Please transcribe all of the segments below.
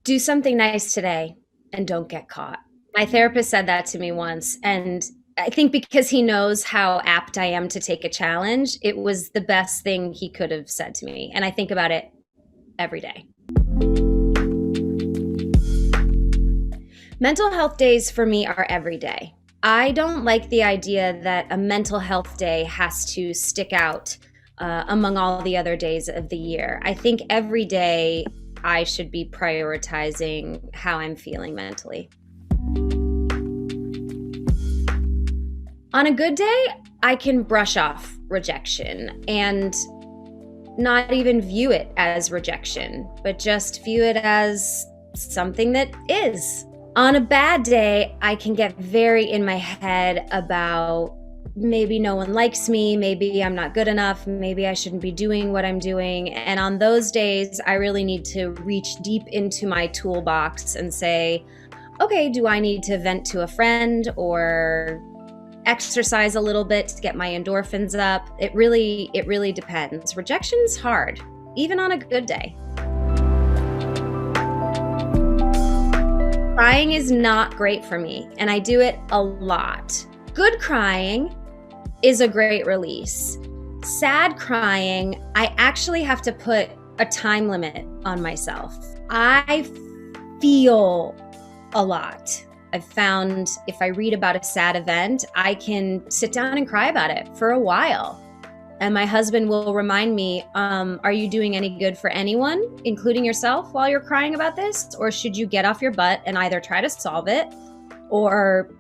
Do something nice today and don't get caught. My therapist said that to me once, and I think because he knows how apt I am to take a challenge, it was the best thing he could have said to me, and I think about it every day. Mental health days for me are every day. I don't like the idea that a mental health day has to stick out among all the other days of the year. I think every day I should be prioritizing how I'm feeling mentally. On a good day, I can brush off rejection and not even view it as rejection, but just view it as something that is. On a bad day, I can get very in my head about maybe no one likes me, maybe I'm not good enough, maybe I shouldn't be doing what I'm doing. And on those days, I really need to reach deep into my toolbox and say, okay, do I need to vent to a friend or exercise a little bit to get my endorphins up? It really depends. Rejection's hard, even on a good day. Crying is not great for me, and I do it a lot. Good crying is a great release. Sad crying, I actually have to put a time limit on myself. I feel a lot. I've found if I read about a sad event, I can sit down and cry about it for a while. And my husband will remind me, are you doing any good for anyone, including yourself, while you're crying about this? Or should you get off your butt and either try to solve it or,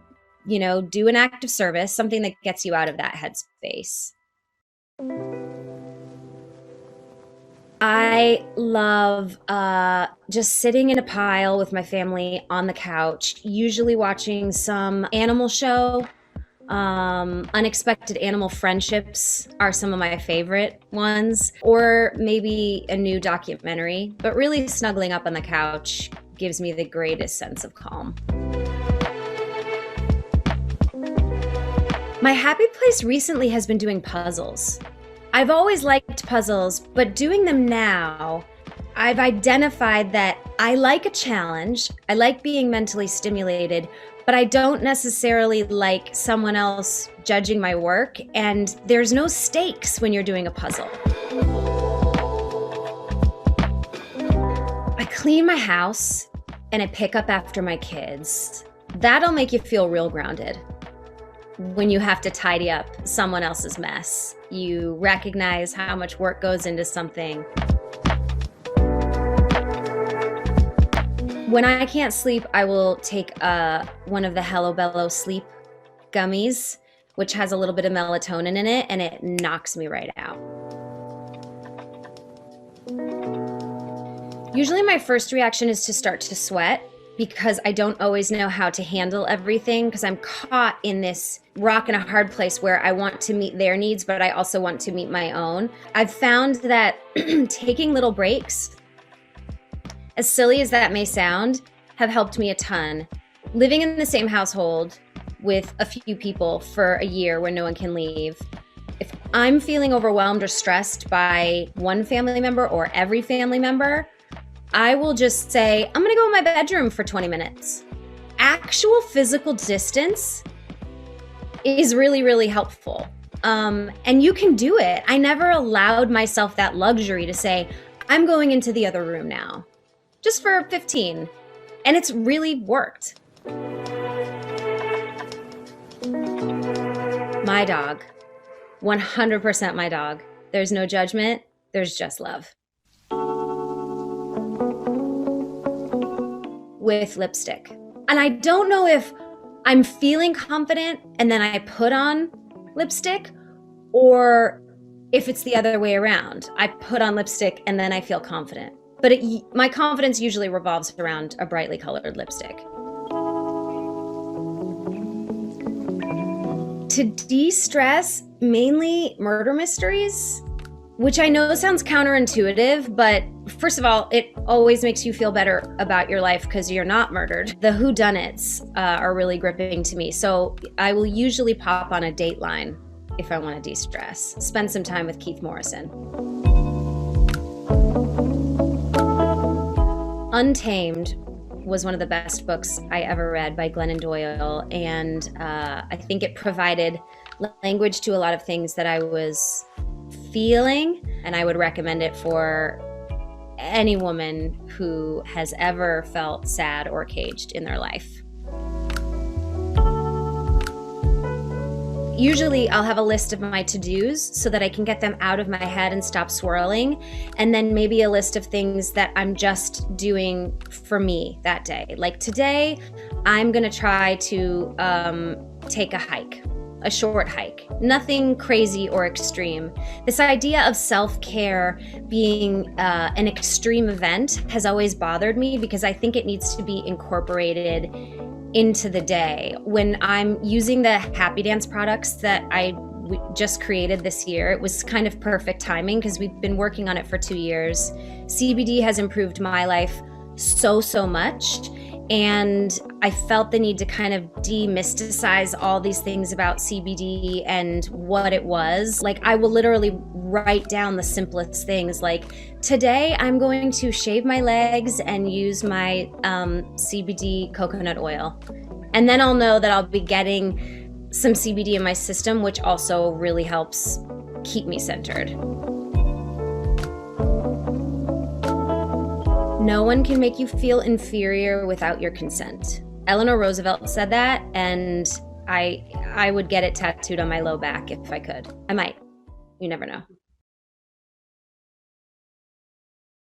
do an act of service, something that gets you out of that headspace? I love just sitting in a pile with my family on the couch, usually watching some animal show. Unexpected Animal Friendships are some of my favorite ones, or maybe a new documentary, but really snuggling up on the couch gives me the greatest sense of calm. My happy place recently has been doing puzzles. I've always liked puzzles, but doing them now, I've identified that I like a challenge, I like being mentally stimulated, but I don't necessarily like someone else judging my work, and there's no stakes when you're doing a puzzle. I clean my house and I pick up after my kids. That'll make you feel real grounded. When you have to tidy up someone else's mess, you recognize how much work goes into something. When I can't sleep, I will take one of the Hello Bello sleep gummies, which has a little bit of melatonin in it, and it knocks me right out. Usually my first reaction is to start to sweat because I don't always know how to handle everything because I'm caught in this rock and a hard place where I want to meet their needs, but I also want to meet my own. I've found that taking little breaks, as silly as that may sound, have helped me a ton. Living in the same household with a few people for a year where no one can leave, if I'm feeling overwhelmed or stressed by one family member or every family member, I will just say, I'm gonna go in my bedroom for 20 minutes. Actual physical distance is really, really helpful. And you can do it. I never allowed myself that luxury to say, I'm going into the other room now, just for 15. And it's really worked. My dog, 100% my dog. There's no judgment, there's just love. With lipstick. And I don't know if I'm feeling confident and then I put on lipstick, or if it's the other way around. I put on lipstick and then I feel confident. But my confidence usually revolves around a brightly colored lipstick. To de-stress, mainly murder mysteries, which I know sounds counterintuitive, but first of all, it always makes you feel better about your life because you're not murdered. The whodunits are really gripping to me. So I will usually pop on a Dateline if I want to de-stress. Spend some time with Keith Morrison. Untamed was one of the best books I ever read by Glennon Doyle, and I think it provided language to a lot of things that I was feeling, and I would recommend it for any woman who has ever felt sad or caged in their life. Usually I'll have a list of my to-dos so that I can get them out of my head and stop swirling. And then maybe a list of things that I'm just doing for me that day. Like today, I'm gonna try to take a hike, a short hike, nothing crazy or extreme. This idea of self-care being an extreme event has always bothered me because I think it needs to be incorporated into the day. When I'm using the Happy Dance products that I just created this year, it was kind of perfect timing because we've been working on it for 2 years. CBD has improved my life so much. And I felt the need to kind of demysticize all these things about CBD and what it was. Like, I will literally write down the simplest things. Like, today I'm going to shave my legs and use my CBD coconut oil. And then I'll know that I'll be getting some CBD in my system, which also really helps keep me centered. No one can make you feel inferior without your consent. Eleanor Roosevelt said that, and I would get it tattooed on my low back if I could. I might. You never know.